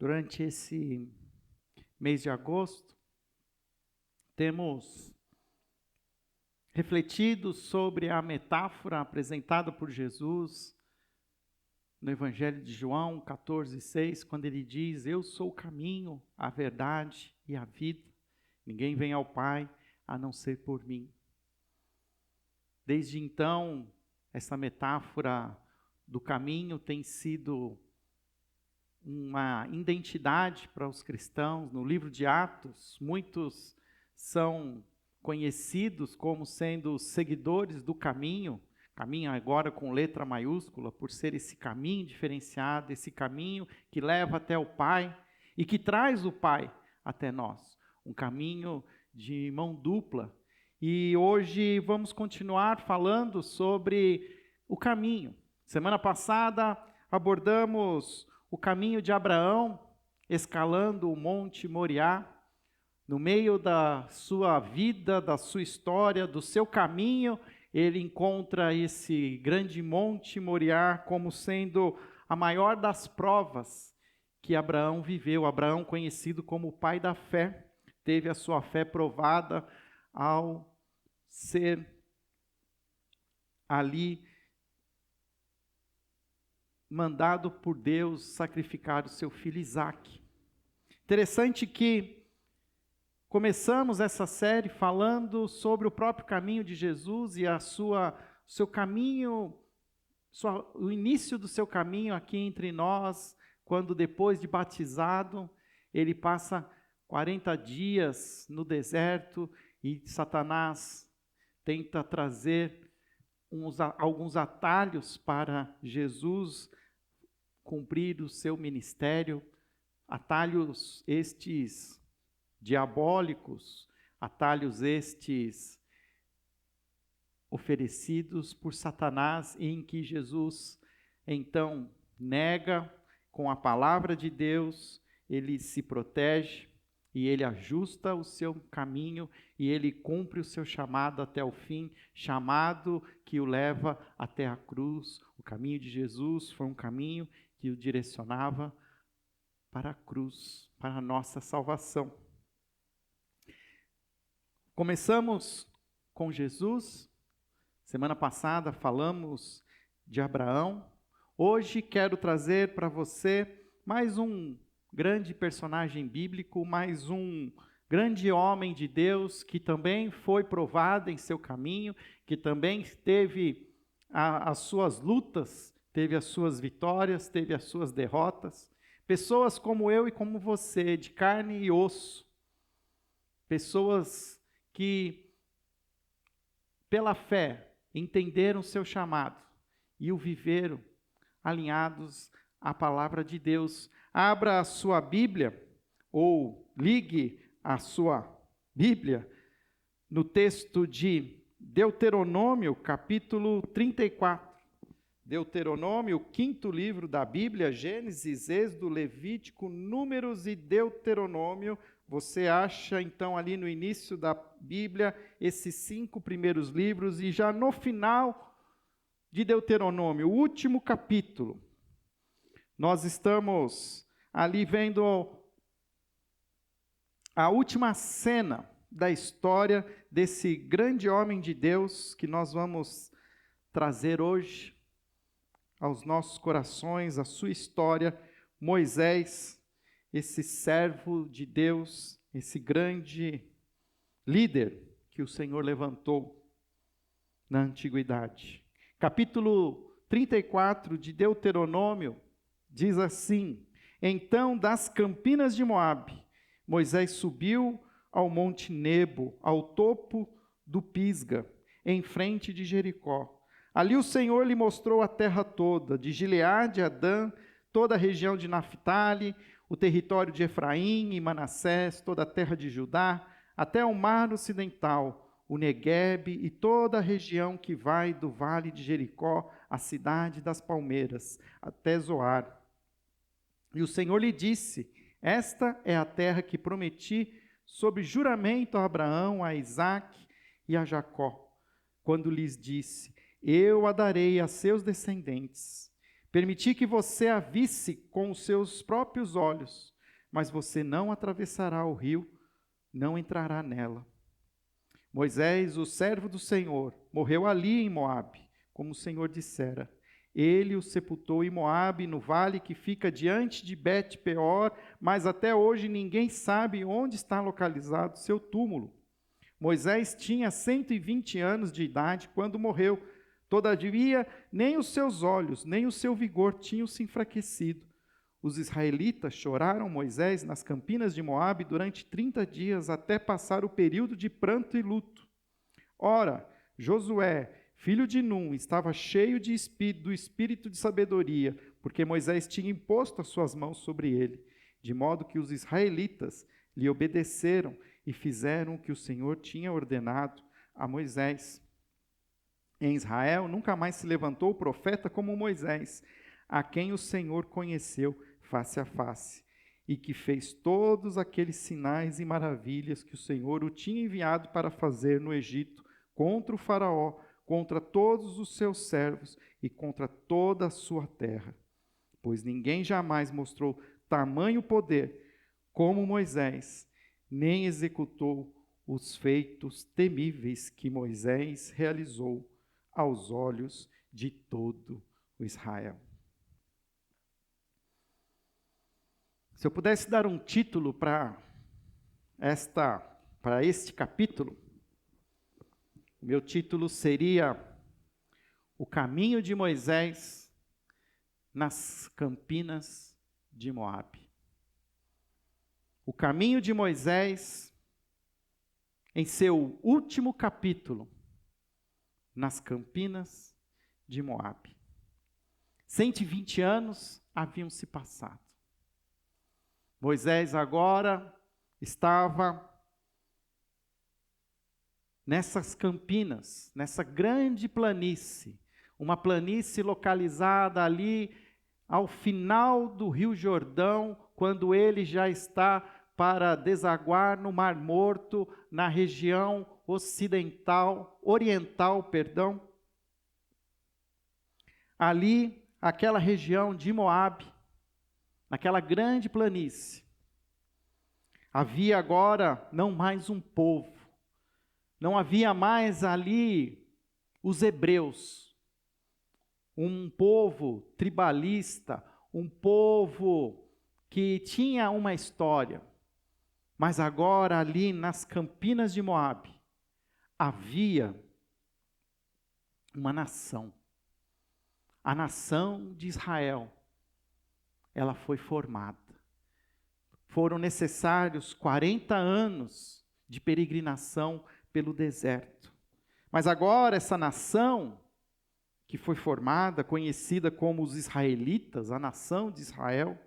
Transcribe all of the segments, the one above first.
Durante esse mês de agosto, temos refletido sobre a metáfora apresentada por Jesus no Evangelho de João 14:6, quando ele diz: Eu sou o caminho, a verdade e a vida. Ninguém vem ao Pai a não ser por mim. Desde então, essa metáfora do caminho tem sido uma identidade para os cristãos. No livro de Atos, muitos são conhecidos como sendo seguidores do caminho agora com letra maiúscula, por ser esse caminho diferenciado, esse caminho que leva até o Pai e que traz o Pai até nós. Um caminho de mão dupla. E hoje vamos continuar falando sobre o caminho. Semana passada abordamos o caminho de Abraão, escalando o Monte Moriá. No meio da sua vida, da sua história, do seu caminho, ele encontra esse grande Monte Moriá como sendo a maior das provas que Abraão viveu. Abraão, conhecido como o pai da fé, teve a sua fé provada ao ser ali mandado por Deus sacrificar o seu filho Isaque. Interessante que começamos essa série falando sobre o próprio caminho de Jesus e seu caminho, o início do seu caminho aqui entre nós, quando depois de batizado, ele passa 40 dias no deserto e Satanás tenta trazer alguns atalhos para Jesus cumprir o seu ministério, atalhos estes diabólicos, atalhos estes oferecidos por Satanás, em que Jesus então nega com a palavra de Deus, ele se protege e ele ajusta o seu caminho e ele cumpre o seu chamado até o fim, chamado que o leva até a cruz. O caminho de Jesus foi um caminho que o direcionava para a cruz, para a nossa salvação. Começamos com Jesus. Semana passada falamos de Abraão. Hoje quero trazer para você mais um grande personagem bíblico, mais um grande homem de Deus que também foi provado em seu caminho, que também teve as suas lutas, teve as suas vitórias, teve as suas derrotas. Pessoas como eu e como você, de carne e osso. Pessoas que, pela fé, entenderam o seu chamado e o viveram alinhados à palavra de Deus. Abra a sua Bíblia, ou ligue a sua Bíblia, no texto de Deuteronômio, capítulo 34. Deuteronômio, o quinto livro da Bíblia, Gênesis, Êxodo, Levítico, Números e Deuteronômio. Você acha, então, ali no início da Bíblia, esses 5 primeiros livros, e já no final de Deuteronômio, o último capítulo, nós estamos ali vendo a última cena da história desse grande homem de Deus que nós vamos trazer hoje aos nossos corações, a sua história, Moisés, esse servo de Deus, esse grande líder que o Senhor levantou na antiguidade. Capítulo 34 de Deuteronômio diz assim: Então das campinas de Moabe, Moisés subiu ao monte Nebo, ao topo do Pisga, em frente de Jericó. Ali o Senhor lhe mostrou a terra toda, de Gileade a Dan, toda a região de Naphtali, o território de Efraim e Manassés, toda a terra de Judá, até o mar ocidental, o Neguebe e toda a região que vai do vale de Jericó, a cidade das palmeiras, até Zoar. E o Senhor lhe disse: Esta é a terra que prometi sob juramento a Abraão, a Isaque e a Jacó, quando lhes disse: Eu a darei a seus descendentes. Permiti que você a visse com os seus próprios olhos, mas você não atravessará o rio, não entrará nela. Moisés, o servo do Senhor, morreu ali em Moabe, como o Senhor dissera. Ele o sepultou em Moabe, no vale que fica diante de Bet-peor, mas até hoje ninguém sabe onde está localizado seu túmulo. Moisés tinha 120 anos de idade quando morreu. Todavia, nem os seus olhos, nem o seu vigor tinham se enfraquecido. Os israelitas choraram Moisés nas campinas de Moabe durante 30 dias, até passar o período de pranto e luto. Ora, Josué, filho de Num, estava cheio do espírito de sabedoria, porque Moisés tinha imposto as suas mãos sobre ele, de modo que os israelitas lhe obedeceram e fizeram o que o Senhor tinha ordenado a Moisés. Em Israel nunca mais se levantou profeta como Moisés, a quem o Senhor conheceu face a face, e que fez todos aqueles sinais e maravilhas que o Senhor o tinha enviado para fazer no Egito, contra o faraó, contra todos os seus servos e contra toda a sua terra. Pois ninguém jamais mostrou tamanho poder como Moisés, nem executou os feitos temíveis que Moisés realizou aos olhos de todo o Israel. Se eu pudesse dar um título para este capítulo, o meu título seria O Caminho de Moisés nas Campinas de Moabe. O caminho de Moisés em seu último capítulo nas Campinas de Moabe. 120 anos haviam se passado. Moisés agora estava nessas campinas, nessa grande planície, uma planície localizada ali ao final do Rio Jordão, quando ele já está para desaguar no Mar Morto, na região oriental. Ali, aquela região de Moabe, naquela grande planície, havia agora não mais um povo, não havia mais ali os hebreus, um povo tribalista, um povo que tinha uma história, mas agora ali nas campinas de Moabe, havia uma nação, a nação de Israel. Ela foi formada. Foram necessários 40 anos de peregrinação pelo deserto. Mas agora essa nação que foi formada, conhecida como os israelitas, a nação de Israel,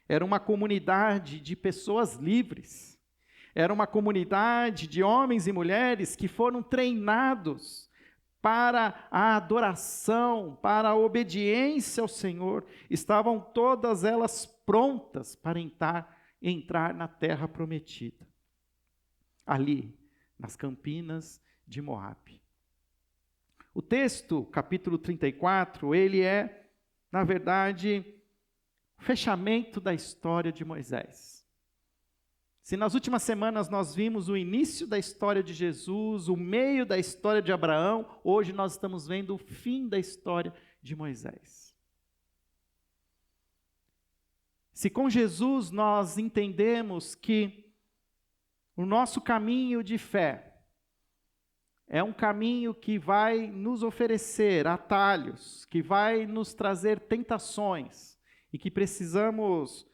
era uma comunidade de pessoas livres. Era uma comunidade de homens e mulheres que foram treinados para a adoração, para a obediência ao Senhor. Estavam todas elas prontas para entrar na terra prometida. Ali, nas campinas de Moabe. O texto, capítulo 34, ele é, na verdade, o fechamento da história de Moisés. Se nas últimas semanas nós vimos o início da história de Jesus, o meio da história de Abraão, hoje nós estamos vendo o fim da história de Moisés. Se com Jesus nós entendemos que o nosso caminho de fé é um caminho que vai nos oferecer atalhos, que vai nos trazer tentações e que precisamos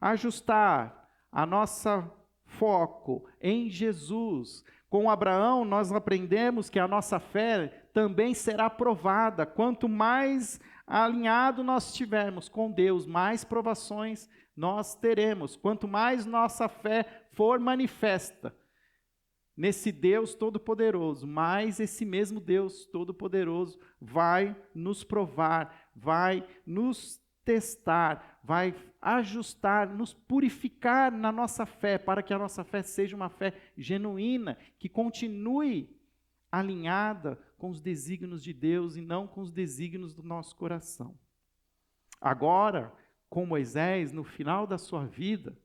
ajustar a nossa foco em Jesus. Com Abraão nós aprendemos que a nossa fé também será provada. Quanto mais alinhado nós estivermos com Deus, mais provações nós teremos. Quanto mais nossa fé for manifesta nesse Deus Todo-Poderoso, mais esse mesmo Deus Todo-Poderoso vai nos provar, vai nos testar, vai ajustar, nos purificar na nossa fé, para que a nossa fé seja uma fé genuína, que continue alinhada com os desígnios de Deus e não com os desígnios do nosso coração. Agora, com Moisés, no final da sua vida,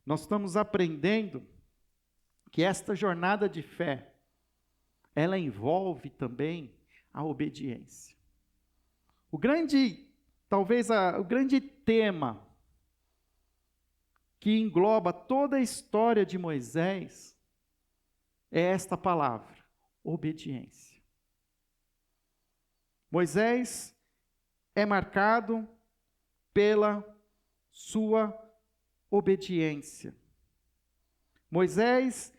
nós estamos aprendendo que esta jornada de fé, ela envolve também a obediência. O grande tema que engloba toda a história de Moisés é esta palavra: obediência. Moisés é marcado pela sua obediência. Moisés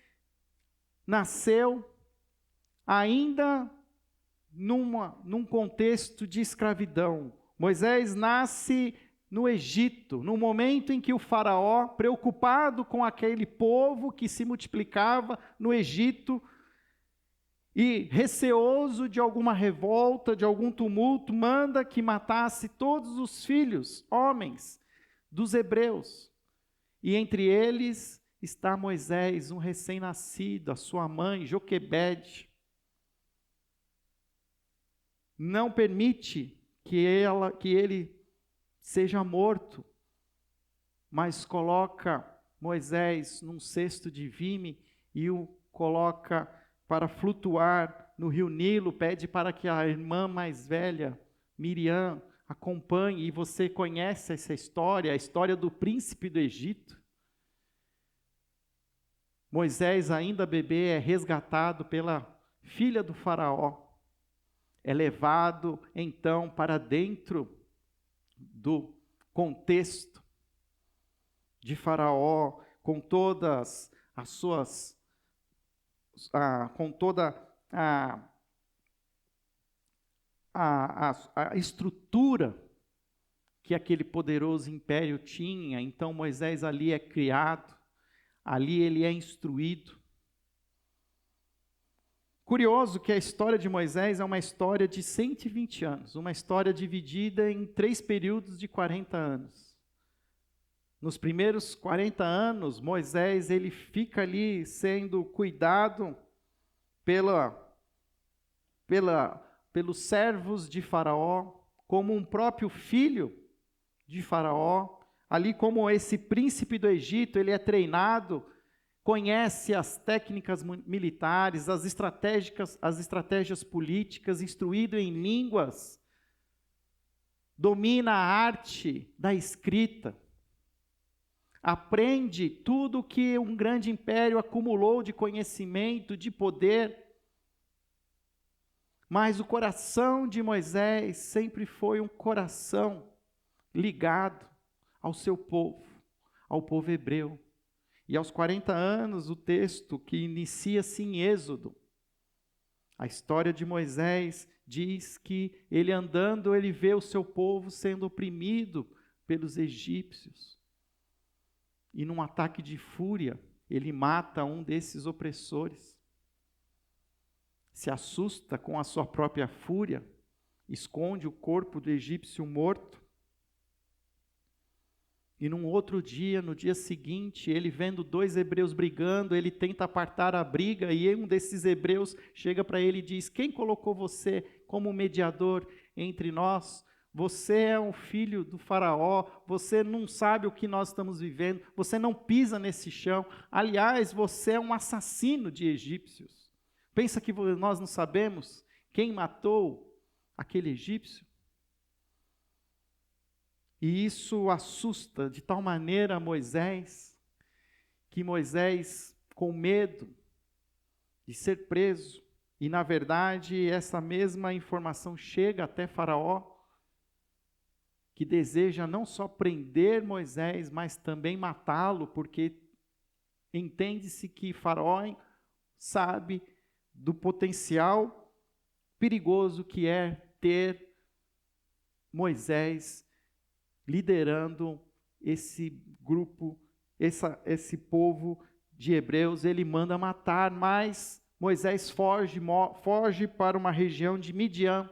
nasceu ainda num contexto de escravidão. Moisés nasce no Egito, no momento em que o faraó, preocupado com aquele povo que se multiplicava no Egito, e receoso de alguma revolta, de algum tumulto, manda que matasse todos os filhos, homens, dos hebreus. E entre eles está Moisés, um recém-nascido, a sua mãe, Joquebede. Não permite que ele seja morto, mas coloca Moisés num cesto de vime e o coloca para flutuar no rio Nilo, pede para que a irmã mais velha, Miriam, acompanhe, e você conhece essa história, a história do príncipe do Egito. Moisés, ainda bebê, é resgatado pela filha do faraó, é levado então para dentro do contexto de Faraó, com todas as suas, com toda a estrutura que aquele poderoso império tinha. Então Moisés ali é criado, ali ele é instruído. Curioso que a história de Moisés é uma história de 120 anos, uma história dividida em 3 períodos de 40 anos. Nos primeiros 40 anos, Moisés ele fica ali sendo cuidado pelos servos de Faraó, como um próprio filho de Faraó. Ali, como esse príncipe do Egito, ele é treinado, conhece as técnicas militares, as estratégias políticas, instruído em línguas, domina a arte da escrita, aprende tudo que um grande império acumulou de conhecimento, de poder. Mas o coração de Moisés sempre foi um coração ligado ao seu povo, ao povo hebreu. E aos 40 anos, o texto que inicia-se em Êxodo, a história de Moisés diz que ele andando, ele vê o seu povo sendo oprimido pelos egípcios. E num ataque de fúria, ele mata um desses opressores. Se assusta com a sua própria fúria, esconde o corpo do egípcio morto. E num outro dia, no dia seguinte, ele vendo 2 hebreus brigando, ele tenta apartar a briga, e um desses hebreus chega para ele e diz: quem colocou você como mediador entre nós? Você é um filho do faraó, você não sabe o que nós estamos vivendo, você não pisa nesse chão, aliás, você é um assassino de egípcios. Pensa que nós não sabemos quem matou aquele egípcio? E isso assusta de tal maneira Moisés, que Moisés, com medo de ser preso, e na verdade essa mesma informação chega até Faraó, que deseja não só prender Moisés, mas também matá-lo, porque entende-se que Faraó sabe do potencial perigoso que é ter Moisés liderando esse grupo, esse povo de hebreus. Ele manda matar, mas Moisés foge para uma região de Midian.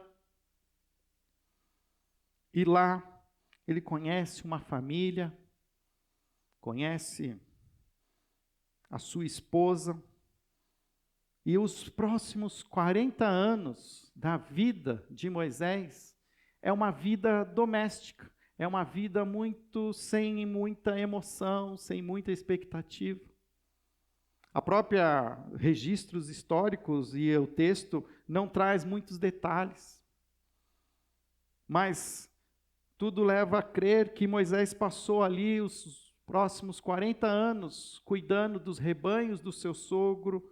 E lá ele conhece uma família, conhece a sua esposa, e os próximos 40 anos da vida de Moisés é uma vida doméstica. é uma vida muito sem muita emoção, sem muita expectativa. A própria registros históricos e o texto não traz muitos detalhes. Mas tudo leva a crer que Moisés passou ali os próximos 40 anos cuidando dos rebanhos do seu sogro,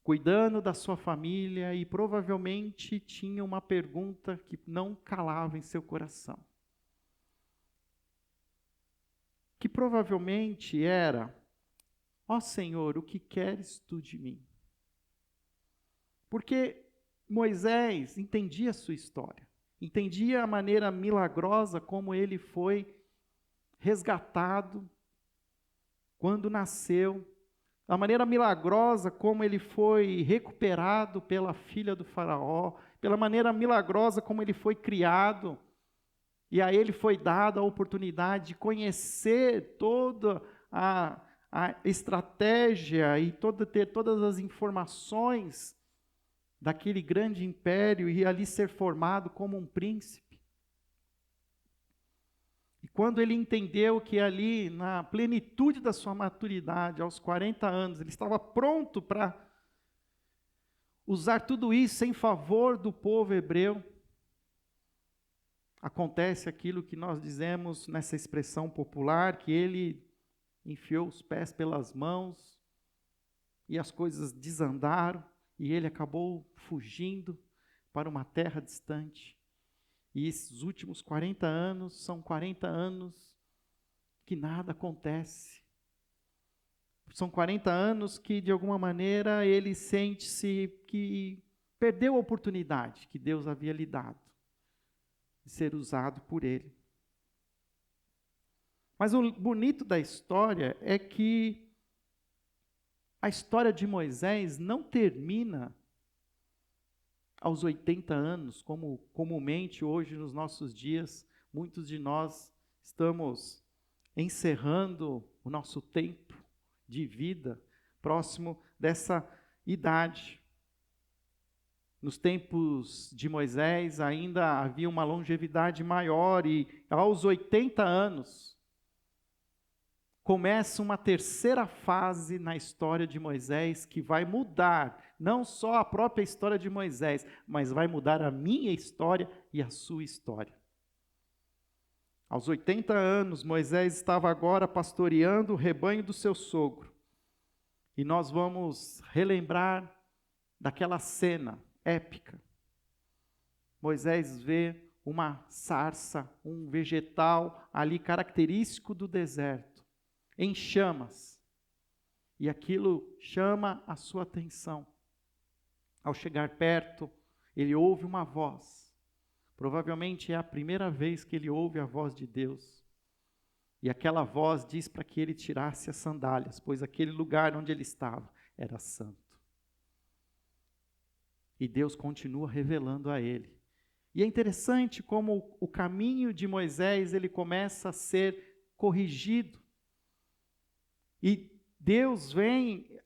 cuidando da sua família, e provavelmente tinha uma pergunta que não calava em seu coração. Que provavelmente era: ó Senhor, o que queres tu de mim? Porque Moisés entendia a sua história, entendia a maneira milagrosa como ele foi resgatado quando nasceu, a maneira milagrosa como ele foi recuperado pela filha do faraó, pela maneira milagrosa como ele foi criado, e a ele foi dada a oportunidade de conhecer toda a estratégia e ter todas as informações daquele grande império e ali ser formado como um príncipe. E quando ele entendeu que ali, na plenitude da sua maturidade, aos 40 anos, ele estava pronto para usar tudo isso em favor do povo hebreu, acontece aquilo que nós dizemos nessa expressão popular, que ele enfiou os pés pelas mãos e as coisas desandaram e ele acabou fugindo para uma terra distante. E esses últimos 40 anos são 40 anos que nada acontece. São 40 anos que, de alguma maneira, ele sente-se que perdeu a oportunidade que Deus havia lhe dado de ser usado por ele. Mas o bonito da história é que a história de Moisés não termina aos 80 anos, como comumente hoje nos nossos dias, muitos de nós estamos encerrando o nosso tempo de vida próximo dessa idade. Nos tempos de Moisés ainda havia uma longevidade maior e aos 80 anos começa uma terceira fase na história de Moisés que vai mudar não só a própria história de Moisés, mas vai mudar a minha história e a sua história. Aos 80 anos, Moisés estava agora pastoreando o rebanho do seu sogro. E nós vamos relembrar daquela cena épica. Moisés vê uma sarça, um vegetal ali característico do deserto, em chamas. E aquilo chama a sua atenção. Ao chegar perto, ele ouve uma voz. Provavelmente é a primeira vez que ele ouve a voz de Deus. E aquela voz diz para que ele tirasse as sandálias, pois aquele lugar onde ele estava era santo. E Deus continua revelando a ele. E é interessante como o caminho de Moisés, ele começa a ser corrigido. E Deus vem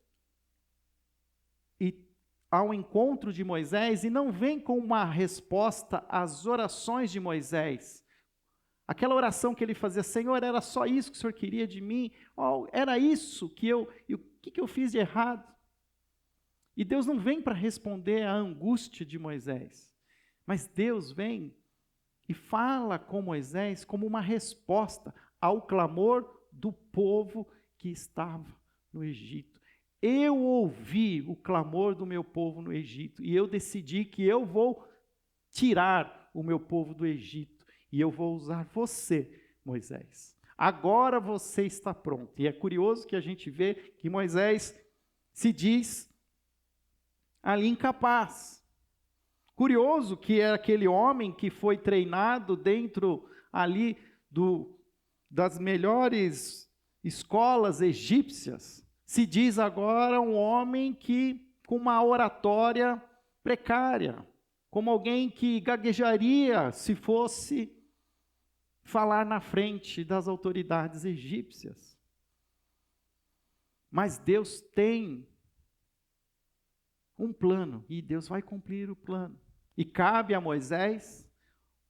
ao encontro de Moisés e não vem com uma resposta às orações de Moisés. Aquela oração que ele fazia: Senhor, era só isso que o Senhor queria de mim? Oh, era isso que o que eu fiz de errado? E Deus não vem para responder à angústia de Moisés, mas Deus vem e fala com Moisés como uma resposta ao clamor do povo que estava no Egito. Eu ouvi o clamor do meu povo no Egito e eu decidi que eu vou tirar o meu povo do Egito e eu vou usar você, Moisés. Agora você está pronto. E é curioso que a gente vê que Moisés se diz ali incapaz. Curioso que é aquele homem que foi treinado dentro ali das melhores escolas egípcias. Se diz agora um homem que com uma oratória precária, como alguém que gaguejaria se fosse falar na frente das autoridades egípcias. Mas Deus tem um plano e Deus vai cumprir o plano. E cabe a Moisés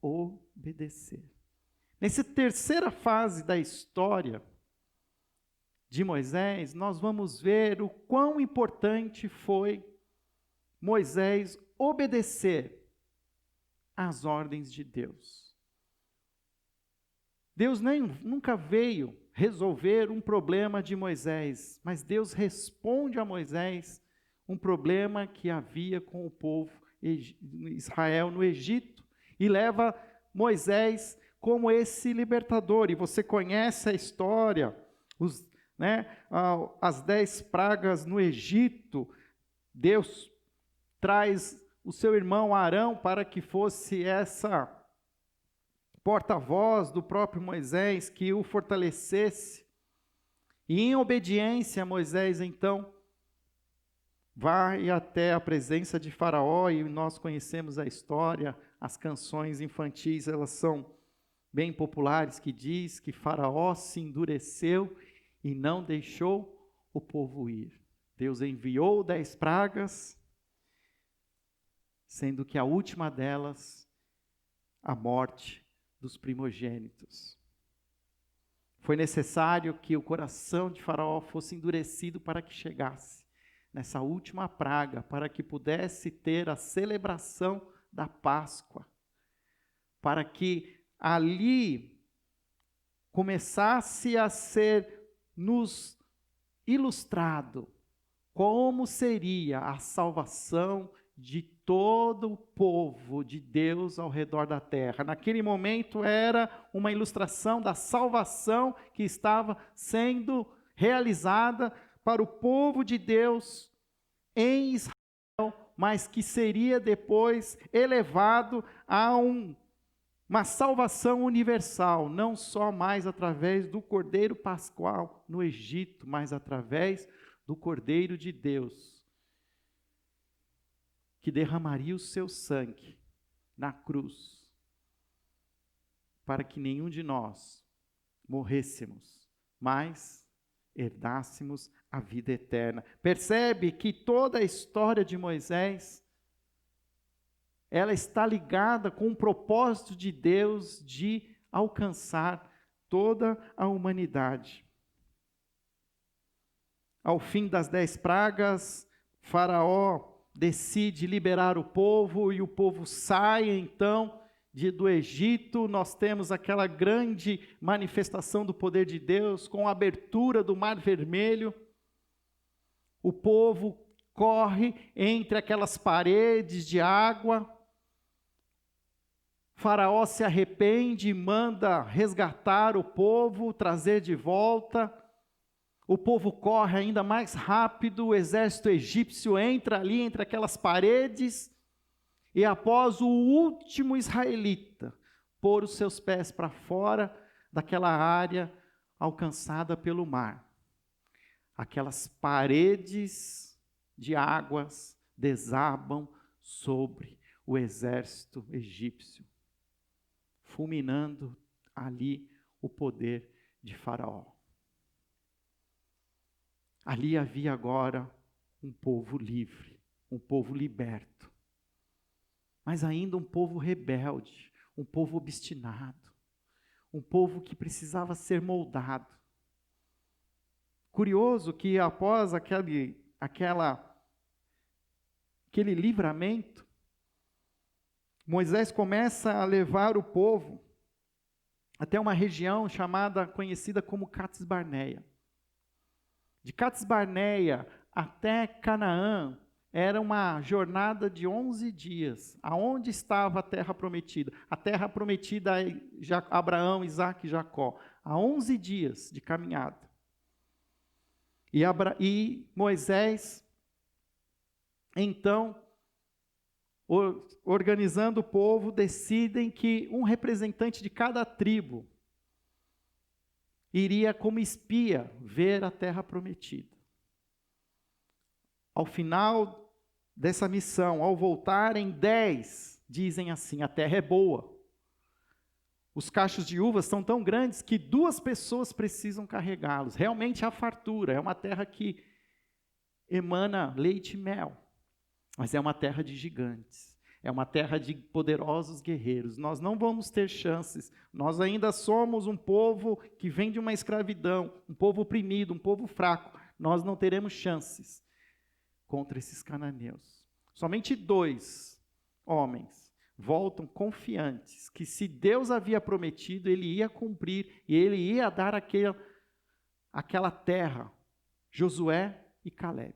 obedecer. Nessa terceira fase da história de Moisés, nós vamos ver o quão importante foi Moisés obedecer às ordens de Deus. Deus nunca veio resolver um problema de Moisés, mas Deus responde a Moisés um problema que havia com o povo Israel no Egito, e leva Moisés como esse libertador. E você conhece a história, as 10 pragas no Egito. Deus traz o seu irmão Arão para que fosse essa porta-voz do próprio Moisés, que o fortalecesse. E em obediência, Moisés então vai até a presença de Faraó, e nós conhecemos a história, as canções infantis, elas são bem populares, que diz que Faraó se endureceu e não deixou o povo ir. Deus enviou 10 pragas, sendo que a última delas, a morte dos primogênitos. Foi necessário que o coração de Faraó fosse endurecido para que chegasse nessa última praga, para que pudesse ter a celebração da Páscoa, para que ali começasse a ser nos ilustrado como seria a salvação de todo o povo de Deus ao redor da terra. Naquele momento era uma ilustração da salvação que estava sendo realizada para o povo de Deus em Israel, mas que seria depois elevado a uma salvação universal, não só mais através do Cordeiro Pascual no Egito, mas através do Cordeiro de Deus, que derramaria o seu sangue na cruz, para que nenhum de nós morrêssemos, mas herdássemos a vida eterna. Percebe que toda a história de Moisés, ela está ligada com o propósito de Deus de alcançar toda a humanidade. Ao fim das 10 pragas, Faraó decide liberar o povo, e o povo sai então do Egito. Nós temos aquela grande manifestação do poder de Deus, com a abertura do Mar Vermelho. O povo corre entre aquelas paredes de água. Faraó se arrepende e manda resgatar o povo, trazer de volta. O povo corre ainda mais rápido, o exército egípcio entra ali entre aquelas paredes, e após o último israelita pôr os seus pés para fora daquela área alcançada pelo mar, aquelas paredes de águas desabam sobre o exército egípcio, fulminando ali o poder de Faraó. Ali havia agora um povo livre, um povo liberto, mas ainda um povo rebelde, um povo obstinado, um povo que precisava ser moldado. Curioso que após aquele livramento, Moisés começa a levar o povo até uma região conhecida como Cades Barneia. De Cades Barneia até Canaã era uma jornada de 11 dias. Aonde estava a terra prometida? A terra prometida a Abraão, Isaque e Jacó. Há 11 dias de caminhada. E Moisés, então, organizando o povo, decidem que um representante de cada tribo iria como espia ver a terra prometida. Ao final dessa missão, ao voltarem, 10 dizem assim: a terra é boa. Os cachos de uvas são tão grandes que 2 pessoas precisam carregá-los. Realmente há fartura, é uma terra que emana leite e mel, mas é uma terra de gigantes. É uma terra de poderosos guerreiros. Nós não vamos ter chances. Nós ainda somos um povo que vem de uma escravidão, um povo oprimido, um povo fraco. Nós não teremos chances contra esses cananeus. Somente 2 homens voltam confiantes que se Deus havia prometido, Ele ia cumprir e Ele ia dar aquela terra, Josué e Caleb.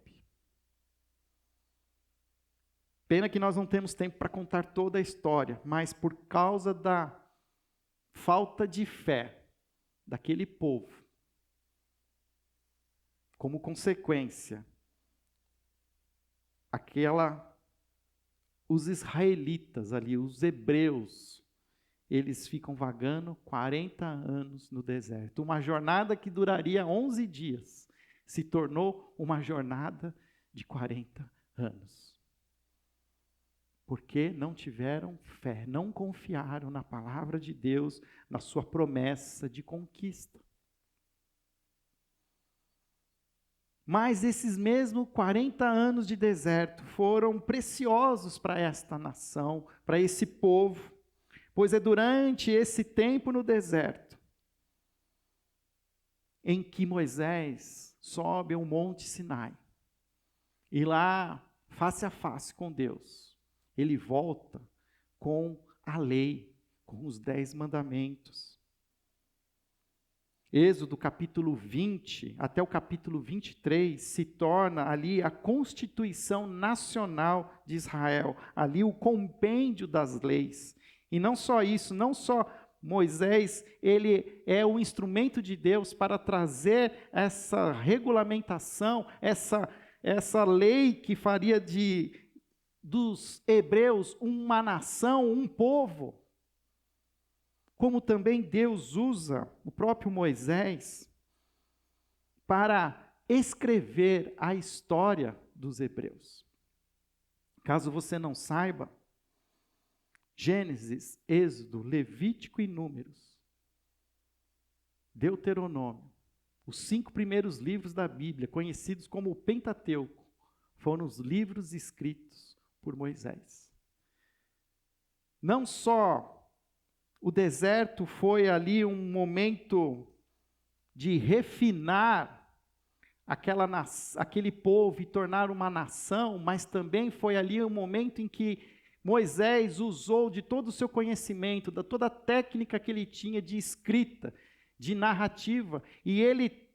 Pena que nós não temos tempo para contar toda a história, mas por causa da falta de fé daquele povo, como consequência, os israelitas ali, os hebreus, eles ficam vagando 40 anos no deserto. Uma jornada que duraria 11 dias, se tornou uma jornada de 40 anos. Porque não tiveram fé, não confiaram na palavra de Deus, na sua promessa de conquista. Mas esses mesmos 40 anos de deserto foram preciosos para esta nação, para esse povo, pois é durante esse tempo no deserto em que Moisés sobe ao Monte Sinai e lá, face a face com Deus, ele volta com a lei, com os 10 mandamentos. Êxodo capítulo 20 até o capítulo 23 se torna ali a Constituição Nacional de Israel, ali o compêndio das leis. E não só isso, não só Moisés, ele é o instrumento de Deus para trazer essa regulamentação, essa lei que faria dos hebreus uma nação, um povo, como também Deus usa o próprio Moisés para escrever a história dos hebreus. Caso você não saiba, Gênesis, Êxodo, Levítico e Números, Deuteronômio, os 5 primeiros livros da Bíblia, conhecidos como o Pentateuco, foram os livros escritos por Moisés. Não só o deserto foi ali um momento de refinar aquele povo e tornar uma nação, mas também foi ali um momento em que Moisés usou de todo o seu conhecimento, de toda a técnica que ele tinha de escrita, de narrativa, e ele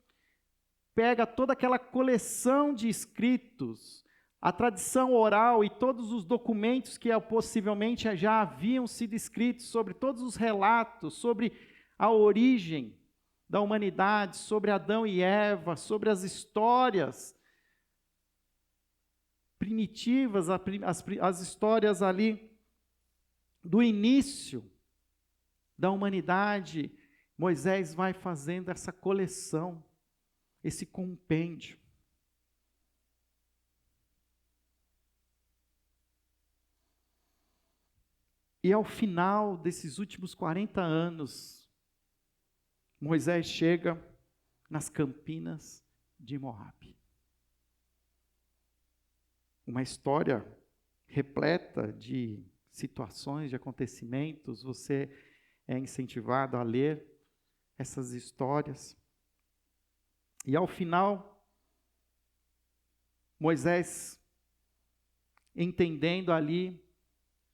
pega toda aquela coleção de escritos, a tradição oral e todos os documentos que possivelmente já haviam sido escritos sobre todos os relatos, sobre a origem da humanidade, sobre Adão e Eva, sobre as histórias primitivas, as histórias ali do início da humanidade. Moisés vai fazendo essa coleção, esse compêndio. E ao final desses últimos 40 anos, Moisés chega nas campinas de Moabe. Uma história repleta de situações, de acontecimentos. Você é incentivado a ler essas histórias. E ao final, Moisés, entendendo ali,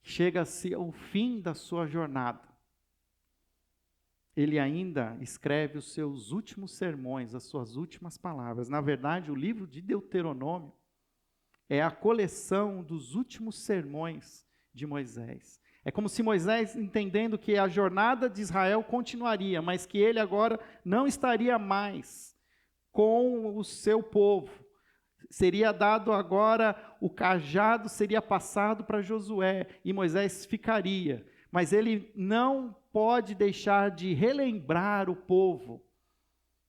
chega-se ao fim da sua jornada. Ele ainda escreve os seus últimos sermões, as suas últimas palavras. Na verdade, o livro de Deuteronômio é a coleção dos últimos sermões de Moisés. É como se Moisés, entendendo que a jornada de Israel continuaria, mas que ele agora não estaria mais com o seu povo. Seria dado agora, o cajado seria passado para Josué, e Moisés ficaria. Mas ele não pode deixar de relembrar o povo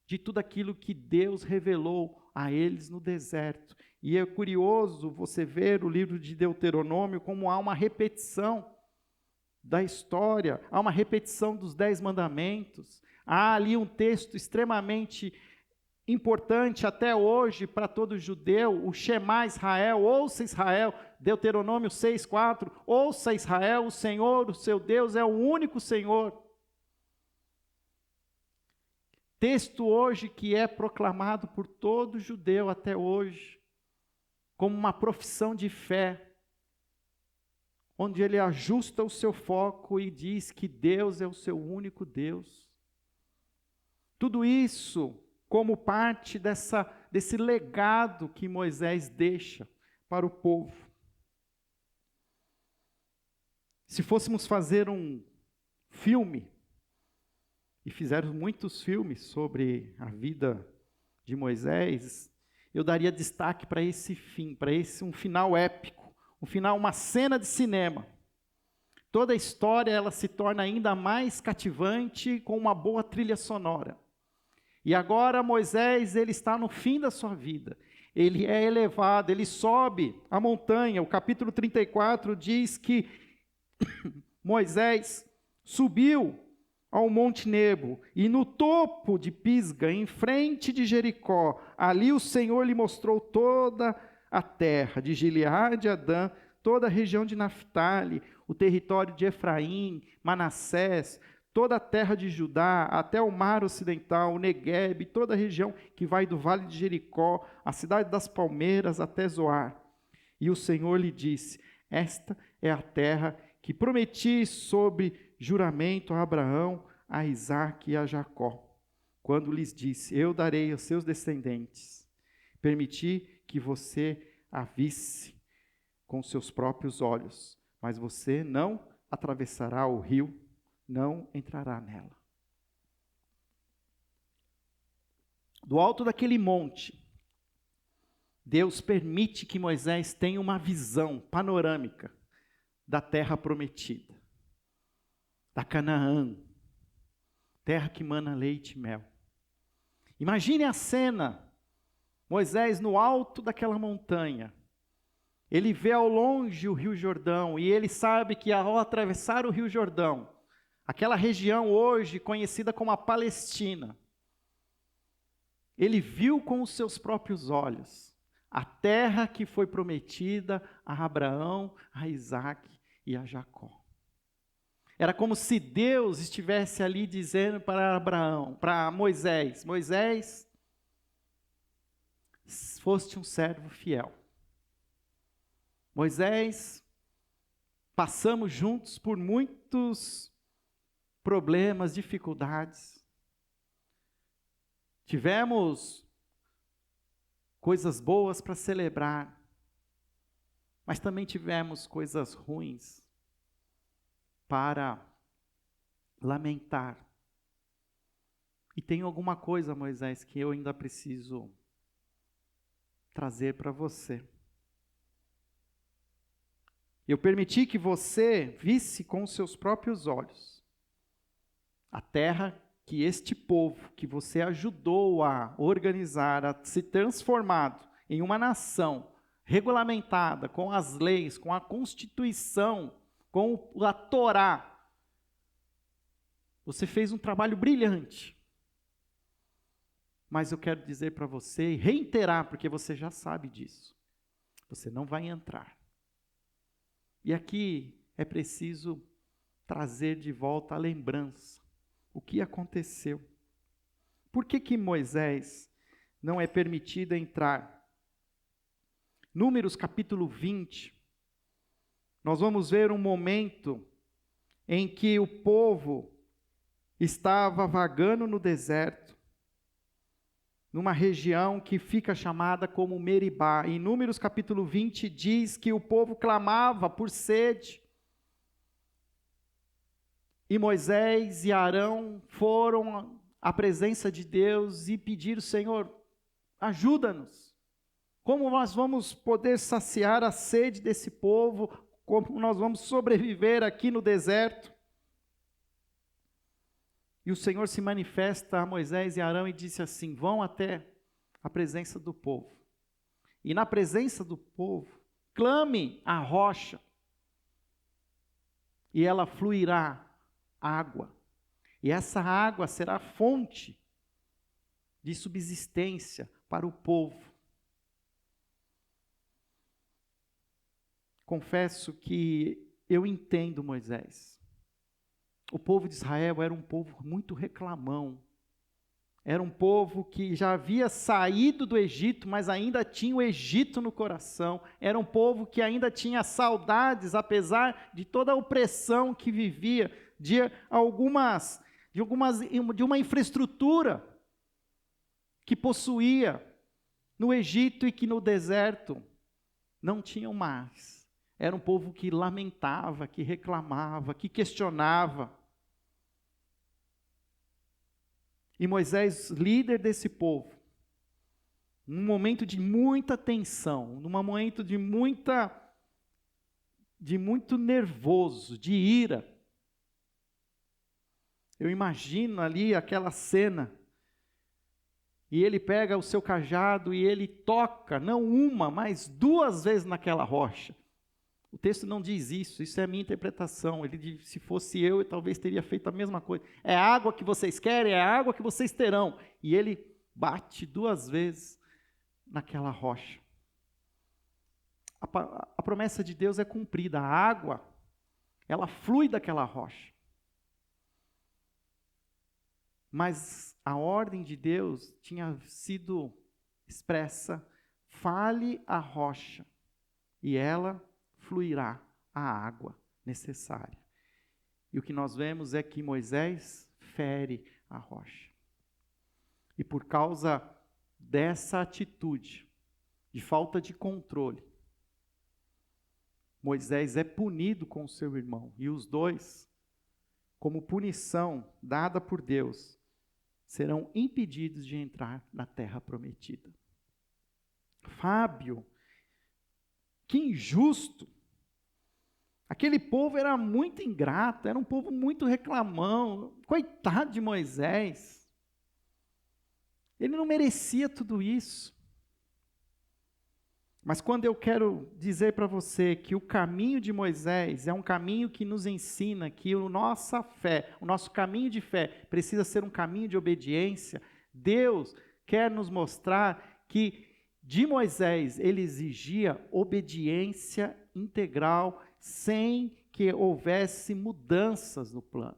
de tudo aquilo que Deus revelou a eles no deserto. E é curioso você ver o livro de Deuteronômio como há uma repetição da história, há uma repetição dos 10 mandamentos, há ali um texto extremamente importante até hoje para todo judeu, o Shema Israel, ouça Israel, Deuteronômio 6,4, ouça Israel, o Senhor, o seu Deus é o único Senhor. Texto hoje que é proclamado por todo judeu até hoje, como uma profissão de fé, onde ele ajusta o seu foco e diz que Deus é o seu único Deus. Tudo isso como parte desse legado que Moisés deixa para o povo. Se fôssemos fazer um filme, e fizeram muitos filmes sobre a vida de Moisés, eu daria destaque para esse fim, para um final épico, um final, uma cena de cinema. Toda a história ela se torna ainda mais cativante com uma boa trilha sonora. E agora Moisés, ele está no fim da sua vida. Ele é elevado, ele sobe a montanha. O capítulo 34 diz que Moisés subiu ao Monte Nebo, e no topo de Pisga, em frente de Jericó, ali o Senhor lhe mostrou toda a terra, de Gileade a Adã, toda a região de Naftali, o território de Efraim, Manassés, toda a terra de Judá, até o mar ocidental, o Neguebe, toda a região que vai do vale de Jericó, a cidade das palmeiras até Zoar. E o Senhor lhe disse: esta é a terra que prometi sob juramento a Abraão, a Isaque e a Jacó, quando lhes disse: eu darei aos seus descendentes. Permiti que você a visse com seus próprios olhos, mas você não atravessará o rio, não entrará nela. Do alto daquele monte, Deus permite que Moisés tenha uma visão panorâmica da terra prometida, da Canaã, terra que mana leite e mel. Imagine a cena, Moisés no alto daquela montanha, ele vê ao longe o Rio Jordão, e ele sabe que ao atravessar o Rio Jordão, aquela região hoje conhecida como a Palestina, ele viu com os seus próprios olhos a terra que foi prometida a Abraão, a Isaque e a Jacó. Era como se Deus estivesse ali dizendo para Abraão, para Moisés: Moisés, foste um servo fiel. Moisés, passamos juntos por muitos problemas, dificuldades. Tivemos coisas boas para celebrar, mas também tivemos coisas ruins para lamentar. E tem alguma coisa, Moisés, que eu ainda preciso trazer para você. Eu permiti que você visse com os seus próprios olhos a terra que este povo, que você ajudou a organizar, a se transformado em uma nação regulamentada com as leis, com a Constituição, com a Torá. Você fez um trabalho brilhante. Mas eu quero dizer para você e reiterar, porque você já sabe disso. Você não vai entrar. E aqui é preciso trazer de volta a lembrança. O que aconteceu? Por que Moisés não é permitido entrar? Números capítulo 20, nós vamos ver um momento em que o povo estava vagando no deserto, numa região que fica chamada como Meribá. Em Números capítulo 20 diz que o povo clamava por sede. E Moisés e Arão foram à presença de Deus e pediram: Senhor, ajuda-nos. Como nós vamos poder saciar a sede desse povo? Como nós vamos sobreviver aqui no deserto? E o Senhor se manifesta a Moisés e Arão e disse assim: vão até a presença do povo. E na presença do povo, clame a rocha, e ela fluirá água. E essa água será fonte de subsistência para o povo. Confesso que eu entendo Moisés. O povo de Israel era um povo muito reclamão. Era um povo que já havia saído do Egito, mas ainda tinha o Egito no coração. Era um povo que ainda tinha saudades, apesar de toda a opressão que vivia, de uma infraestrutura que possuía no Egito e que no deserto não tinham mais. Era um povo que lamentava, que reclamava, que questionava. E Moisés, líder desse povo, num momento de muita tensão, num momento de muito nervoso, de ira. Eu imagino ali aquela cena, e ele pega o seu cajado e ele toca, não uma, mas 2 vezes naquela rocha. O texto não diz isso é a minha interpretação. Ele diz, se fosse eu talvez teria feito a mesma coisa. É a água que vocês querem, é a água que vocês terão. E ele bate 2 vezes naquela rocha. A promessa de Deus é cumprida. A água, ela flui daquela rocha. Mas a ordem de Deus tinha sido expressa: fale a rocha, e ela fluirá a água necessária. E o que nós vemos é que Moisés fere a rocha. E por causa dessa atitude, de falta de controle, Moisés é punido com o seu irmão. E os dois, como punição dada por Deus, serão impedidos de entrar na terra prometida. Fábio, que injusto! Aquele povo era muito ingrato, era um povo muito reclamão. Coitado de Moisés. Ele não merecia tudo isso. Mas quando eu quero dizer para você que o caminho de Moisés é um caminho que nos ensina que a nossa fé, o nosso caminho de fé precisa ser um caminho de obediência, Deus quer nos mostrar que de Moisés ele exigia obediência integral, sem que houvesse mudanças no plano.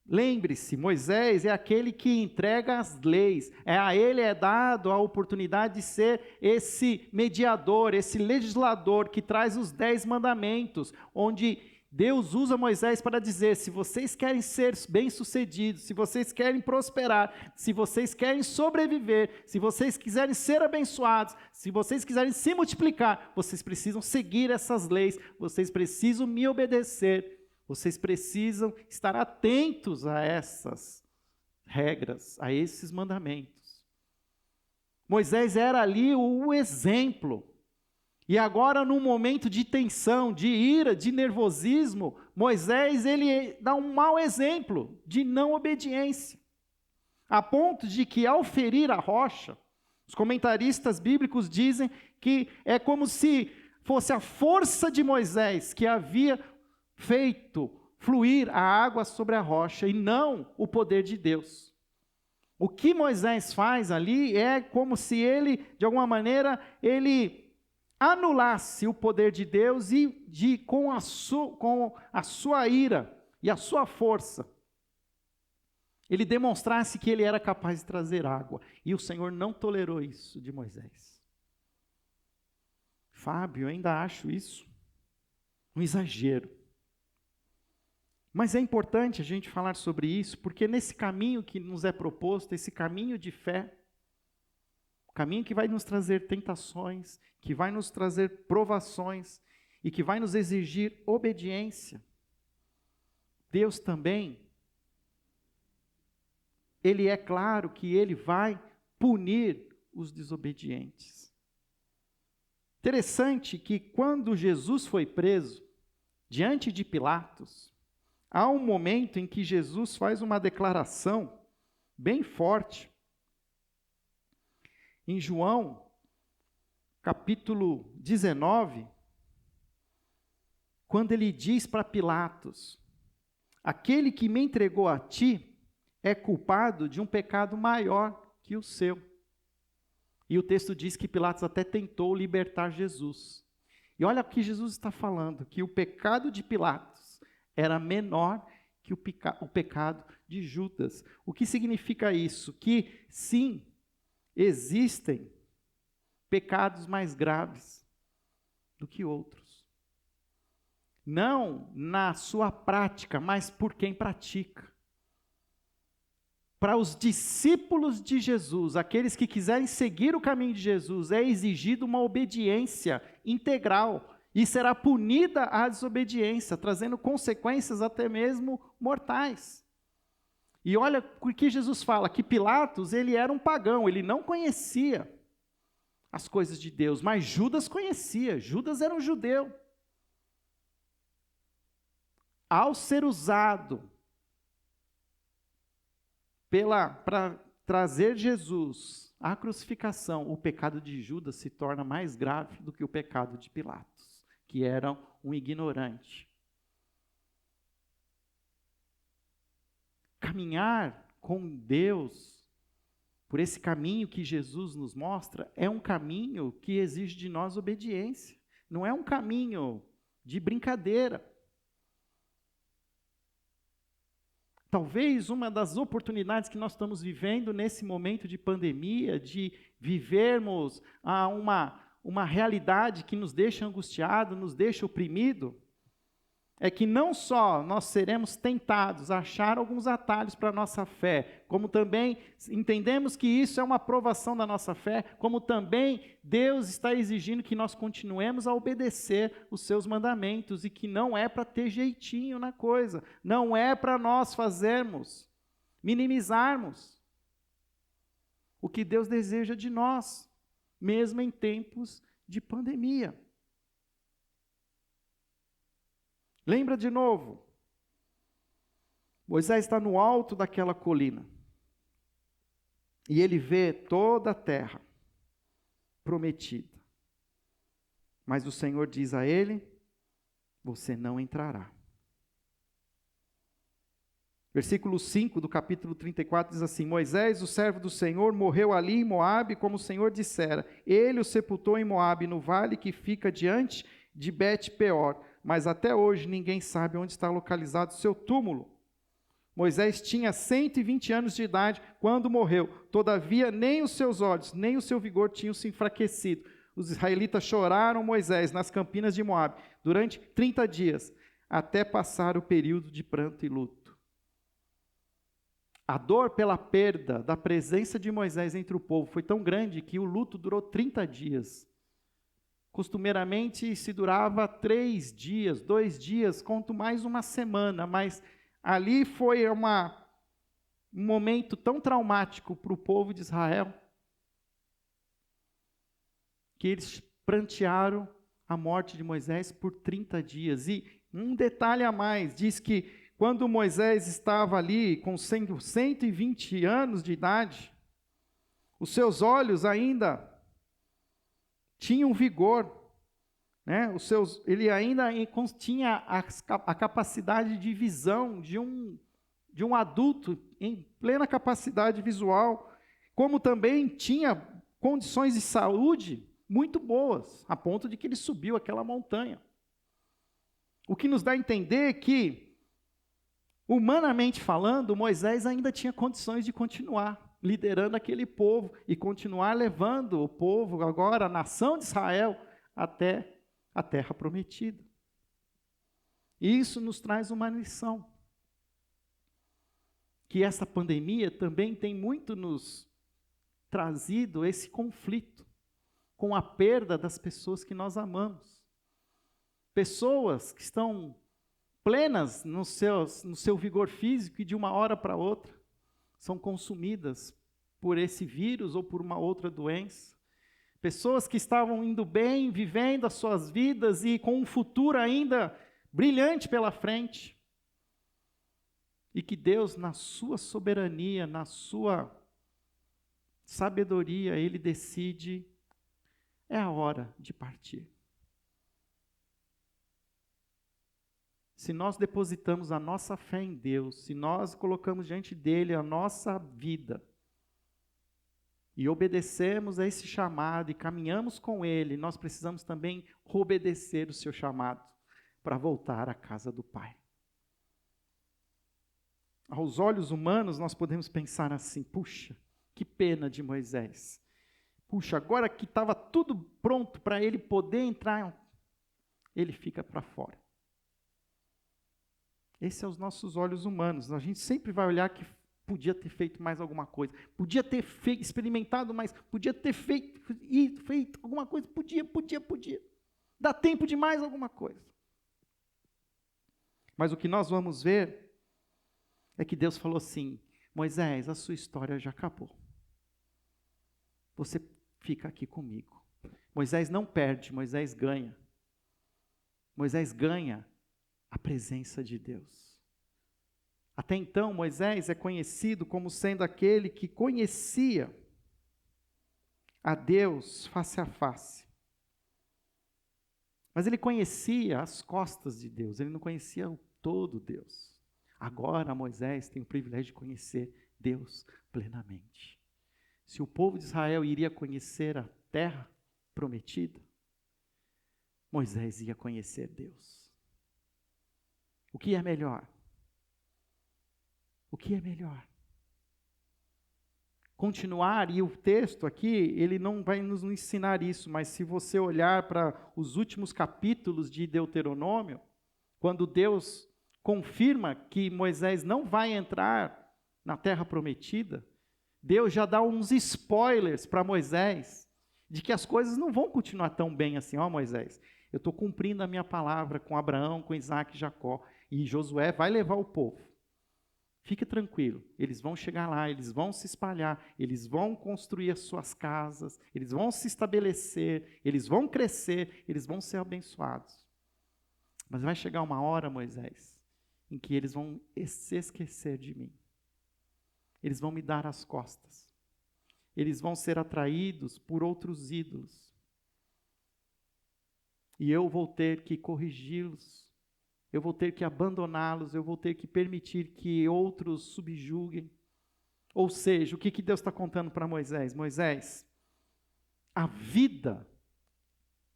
Lembre-se, Moisés é aquele que entrega as leis, a ele é dado a oportunidade de ser esse mediador, esse legislador que traz os 10 mandamentos, onde Deus usa Moisés para dizer: se vocês querem ser bem-sucedidos, se vocês querem prosperar, se vocês querem sobreviver, se vocês quiserem ser abençoados, se vocês quiserem se multiplicar, vocês precisam seguir essas leis, vocês precisam me obedecer, vocês precisam estar atentos a essas regras, a esses mandamentos. Moisés era ali o exemplo. E agora, num momento de tensão, de ira, de nervosismo, Moisés ele dá um mau exemplo de não obediência. A ponto de que, ao ferir a rocha, os comentaristas bíblicos dizem que é como se fosse a força de Moisés que havia feito fluir a água sobre a rocha e não o poder de Deus. O que Moisés faz ali é como se ele, de alguma maneira, ele anulasse o poder de Deus e com a sua ira e a sua força, ele demonstrasse que ele era capaz de trazer água. E o Senhor não tolerou isso de Moisés. Fábio, eu ainda acho isso um exagero. Mas é importante a gente falar sobre isso, porque nesse caminho que nos é proposto, esse caminho de fé, o caminho que vai nos trazer tentações, que vai nos trazer provações e que vai nos exigir obediência, Deus também, Ele é claro que Ele vai punir os desobedientes. Interessante que quando Jesus foi preso, diante de Pilatos, há um momento em que Jesus faz uma declaração bem forte. Em João, capítulo 19, quando ele diz para Pilatos: aquele que me entregou a ti, é culpado de um pecado maior que o seu. E o texto diz que Pilatos até tentou libertar Jesus. E olha o que Jesus está falando, que o pecado de Pilatos era menor que o pecado de Judas. O que significa isso? Que sim, existem pecados mais graves do que outros. Não na sua prática, mas por quem pratica. Para os discípulos de Jesus, aqueles que quiserem seguir o caminho de Jesus, é exigida uma obediência integral e será punida a desobediência, trazendo consequências até mesmo mortais. E olha o que Jesus fala, que Pilatos, ele era um pagão, ele não conhecia as coisas de Deus, mas Judas conhecia, Judas era um judeu. Ao ser usado para trazer Jesus à crucificação, o pecado de Judas se torna mais grave do que o pecado de Pilatos, que era um ignorante. Caminhar com Deus, por esse caminho que Jesus nos mostra, é um caminho que exige de nós obediência. Não é um caminho de brincadeira. Talvez uma das oportunidades que nós estamos vivendo nesse momento de pandemia, de vivermos uma realidade que nos deixa angustiado, nos deixa oprimido, é que não só nós seremos tentados a achar alguns atalhos para a nossa fé, como também entendemos que isso é uma provação da nossa fé, como também Deus está exigindo que nós continuemos a obedecer os seus mandamentos e que não é para ter jeitinho na coisa, não é para nós fazermos, minimizarmos o que Deus deseja de nós, mesmo em tempos de pandemia. Lembra de novo, Moisés está no alto daquela colina, e ele vê toda a terra prometida, mas o Senhor diz a ele, você não entrará. Versículo 5 do capítulo 34 diz assim, Moisés, o servo do Senhor, morreu ali em Moabe, como o Senhor dissera, ele o sepultou em Moabe, no vale que fica diante de Bet-peor, mas até hoje ninguém sabe onde está localizado seu túmulo. Moisés tinha 120 anos de idade quando morreu, todavia nem os seus olhos, nem o seu vigor tinham se enfraquecido. Os israelitas choraram Moisés nas campinas de Moabe durante 30 dias, até passar o período de pranto e luto. A dor pela perda da presença de Moisés entre o povo foi tão grande que o luto durou 30 dias. Costumeiramente se durava 3 dias, 2 dias, quanto mais uma semana, mas ali foi um momento tão traumático para o povo de Israel, que eles prantearam a morte de Moisés por 30 dias. E um detalhe a mais, diz que quando Moisés estava ali com 120 anos de idade, os seus olhos ainda tinham vigor, né? Ele ainda tinha a capacidade de visão de um adulto em plena capacidade visual, como também tinha condições de saúde muito boas, a ponto de que ele subiu aquela montanha. O que nos dá a entender que, humanamente falando, Moisés ainda tinha condições de continuar liderando aquele povo e continuar levando o povo, agora a nação de Israel, até a terra prometida. E isso nos traz uma lição, que essa pandemia também tem muito nos trazido esse conflito com a perda das pessoas que nós amamos. Pessoas que estão plenas no seu vigor físico e de uma hora para outra são consumidas por esse vírus ou por uma outra doença. Pessoas que estavam indo bem, vivendo as suas vidas e com um futuro ainda brilhante pela frente. E que Deus, na sua soberania, na sua sabedoria, Ele decide, é a hora de partir. se nós depositamos a nossa fé em Deus, se nós colocamos diante dele a nossa vida, e obedecemos a esse chamado e caminhamos com ele, nós precisamos também obedecer o seu chamado para voltar à casa do Pai. Aos olhos humanos, nós podemos pensar assim: puxa, que pena de Moisés. Puxa, agora que estava tudo pronto para ele poder entrar, ele fica para fora. Esses são os nossos olhos humanos. A gente sempre vai olhar que podia ter feito mais alguma coisa, podia ter experimentado mais, podia ter feito alguma coisa, podia. Dá tempo de mais alguma coisa. Mas o que nós vamos ver é que Deus falou assim: Moisés, a sua história já acabou. Você fica aqui comigo. Moisés não perde, Moisés ganha. Moisés ganha a presença de Deus. Até então, Moisés é conhecido como sendo aquele que conhecia a Deus face a face. Mas ele conhecia as costas de Deus, ele não conhecia o todo Deus. Agora Moisés tem o privilégio de conhecer Deus plenamente. Se o povo de Israel iria conhecer a terra prometida, Moisés ia conhecer Deus. O que é melhor? O que é melhor? Continuar, e o texto aqui, ele não vai nos ensinar isso, mas se você olhar para os últimos capítulos de Deuteronômio, quando Deus confirma que Moisés não vai entrar na terra prometida, Deus já dá uns spoilers para Moisés, de que as coisas não vão continuar tão bem assim. Ó, Moisés, eu estou cumprindo a minha palavra com Abraão, com Isaac e Jacó, e Josué vai levar o povo. Fique tranquilo, eles vão chegar lá, eles vão se espalhar, eles vão construir as suas casas, eles vão se estabelecer, eles vão crescer, eles vão ser abençoados. Mas vai chegar uma hora, Moisés, em que eles vão se esquecer de mim. Eles vão me dar as costas. Eles vão ser atraídos por outros ídolos. E eu vou ter que corrigi-los. Eu vou ter que abandoná-los, eu vou ter que permitir que outros subjuguem. Ou seja, o que Deus está contando para Moisés? Moisés, a vida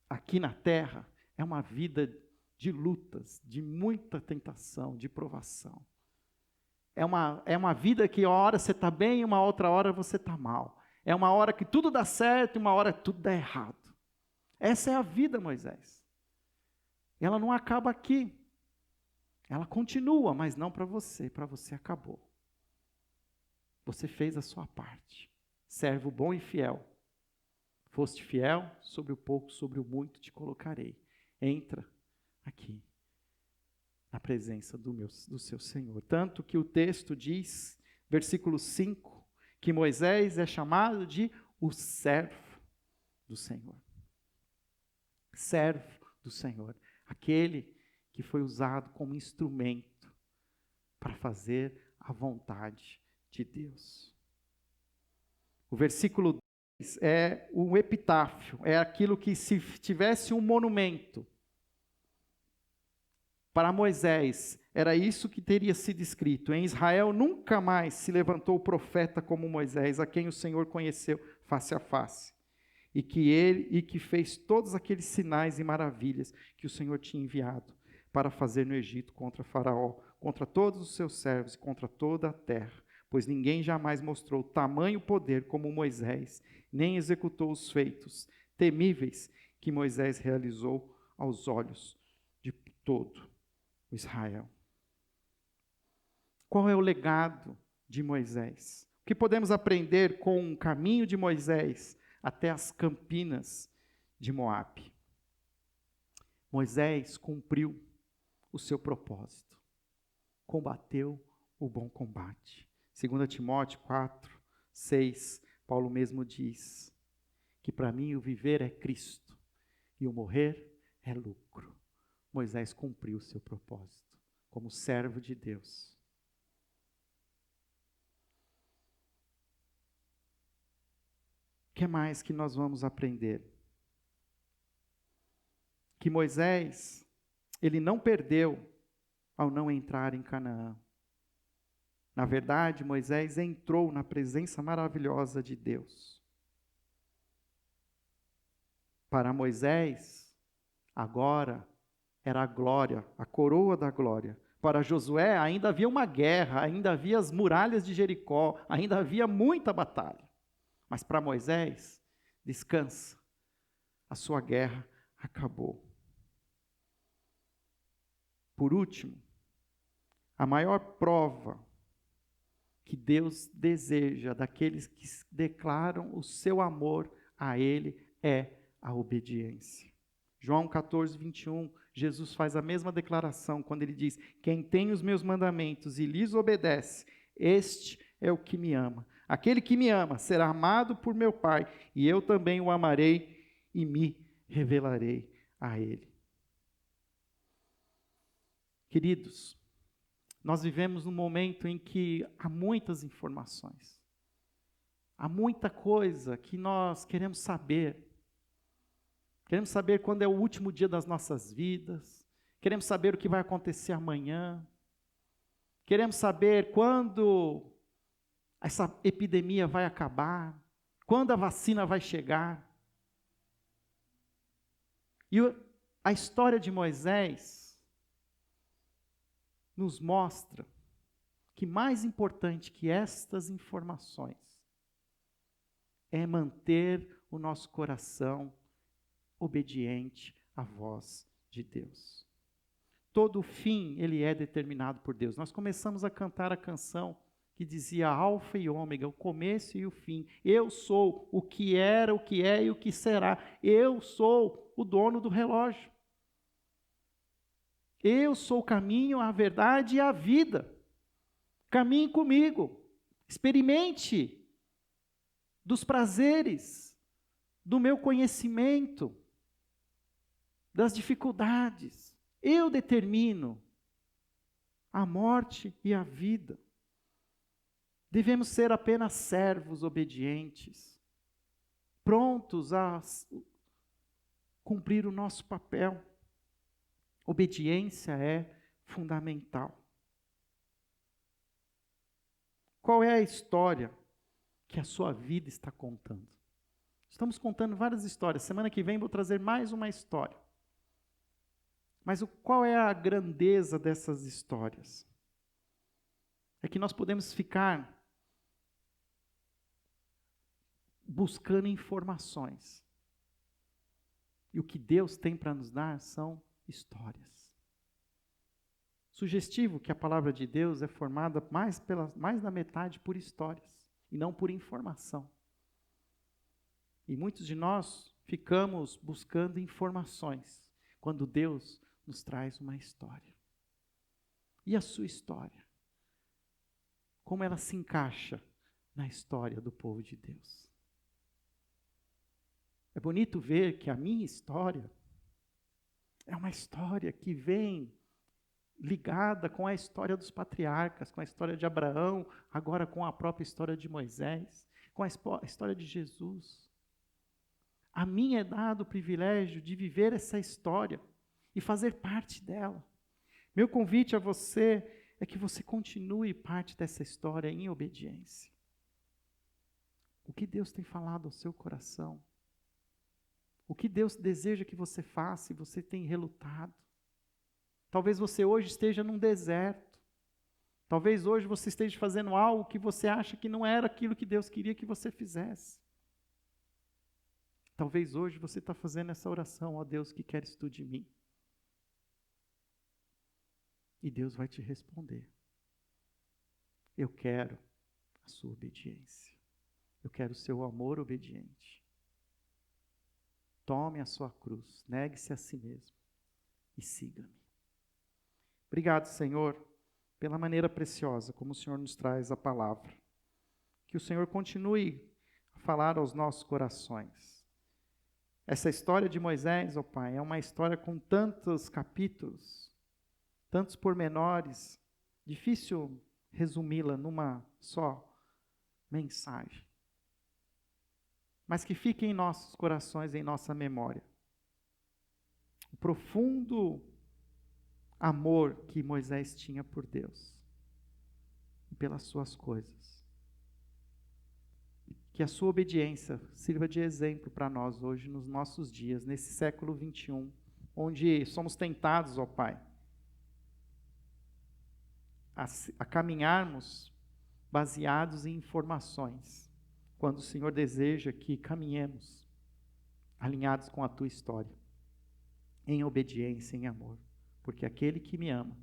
aqui na terra é uma vida de lutas, de muita tentação, de provação. É uma vida que uma hora você está bem e uma outra hora você está mal. É uma hora que tudo dá certo e uma hora que tudo dá errado. Essa é a vida, Moisés. Ela não acaba aqui. Ela continua, mas não para você acabou. Você fez a sua parte. Servo bom e fiel. Foste fiel, sobre o pouco, sobre o muito te colocarei. Entra aqui, na presença do seu Senhor. Tanto que o texto diz, versículo 5, que Moisés é chamado de o servo do Senhor. Servo do Senhor. Aquele que foi usado como instrumento para fazer a vontade de Deus. O versículo 2 é o epitáfio, é aquilo que se tivesse um monumento para Moisés, era isso que teria sido escrito: em Israel nunca mais se levantou profeta como Moisés, a quem o Senhor conheceu face a face, e que fez todos aqueles sinais e maravilhas que o Senhor tinha enviado para fazer no Egito contra Faraó, contra todos os seus servos e contra toda a terra, pois ninguém jamais mostrou tamanho poder como Moisés, nem executou os feitos temíveis que Moisés realizou aos olhos de todo o Israel. Qual é o legado de Moisés? O que podemos aprender com o caminho de Moisés até as campinas de Moabe? Moisés cumpriu o seu propósito, combateu o bom combate. 2 Timóteo 4, 6, Paulo mesmo diz que para mim o viver é Cristo e o morrer é lucro. Moisés cumpriu o seu propósito como servo de Deus. O que mais que nós vamos aprender? Que Moisés, ele não perdeu ao não entrar em Canaã. Na verdade, Moisés entrou na presença maravilhosa de Deus. Para Moisés, agora era a glória, a coroa da glória. Para Josué, ainda havia uma guerra, ainda havia as muralhas de Jericó, ainda havia muita batalha. Mas para Moisés, descansa, a sua guerra acabou. Por último, a maior prova que Deus deseja daqueles que declaram o seu amor a Ele é a obediência. João 14, 21, Jesus faz a mesma declaração quando ele diz: quem tem os meus mandamentos e lhes obedece, este é o que me ama. Aquele que me ama será amado por meu Pai, e eu também o amarei e me revelarei a Ele. Queridos, nós vivemos num momento em que há muitas informações, há muita coisa que nós queremos saber. Queremos saber quando é o último dia das nossas vidas, queremos saber o que vai acontecer amanhã, queremos saber quando essa epidemia vai acabar, quando a vacina vai chegar. E a história de Moisés nos mostra que mais importante que estas informações é manter o nosso coração obediente à voz de Deus. Todo fim, ele é determinado por Deus. Nós começamos a cantar a canção que dizia Alfa e Ômega, o começo e o fim. Eu sou o que era, o que é e o que será. Eu sou o dono do relógio. Eu sou o caminho, a verdade e a vida. Caminhe comigo. Experimente dos prazeres, do meu conhecimento, das dificuldades. Eu determino a morte e a vida. Devemos ser apenas servos obedientes, prontos a cumprir o nosso papel. Obediência é fundamental. Qual é a história que a sua vida está contando? Estamos contando várias histórias. Semana que vem vou trazer mais uma história. Mas qual é a grandeza dessas histórias? É que nós podemos ficar buscando informações. E o que Deus tem para nos dar são histórias. Sugestivo que a palavra de Deus é formada mais da metade por histórias, e não por informação. E muitos de nós ficamos buscando informações, quando Deus nos traz uma história. E a sua história? Como ela se encaixa na história do povo de Deus? É bonito ver que a minha história é uma história que vem ligada com a história dos patriarcas, com a história de Abraão, agora com a própria história de Moisés, com a história de Jesus. A mim é dado o privilégio de viver essa história e fazer parte dela. Meu convite a você é que você continue parte dessa história em obediência. O que Deus tem falado ao seu coração? O que Deus deseja que você faça e você tem relutado? Talvez você hoje esteja num deserto. Talvez hoje você esteja fazendo algo que você acha que não era aquilo que Deus queria que você fizesse. Talvez hoje você está fazendo essa oração: ó Deus, que queres tu de mim? E Deus vai te responder: eu quero a sua obediência. Eu quero o seu amor obediente. Tome a sua cruz, negue-se a si mesmo e siga-me. Obrigado, Senhor, pela maneira preciosa como o Senhor nos traz a palavra. Que o Senhor continue a falar aos nossos corações. Essa história de Moisés, ó Pai, é uma história com tantos capítulos, tantos pormenores, difícil resumi-la numa só mensagem. Mas que fique em nossos corações, em nossa memória, o profundo amor que Moisés tinha por Deus e pelas suas coisas. Que a sua obediência sirva de exemplo para nós hoje, nos nossos dias, nesse século 21, onde somos tentados, ó Pai, a caminharmos baseados em informações, quando o Senhor deseja que caminhemos alinhados com a Tua história, em obediência, em amor, porque aquele que me ama,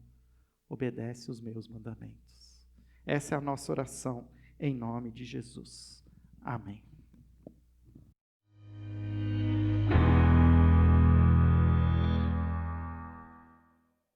obedece os meus mandamentos. Essa é a nossa oração, em nome de Jesus. Amém.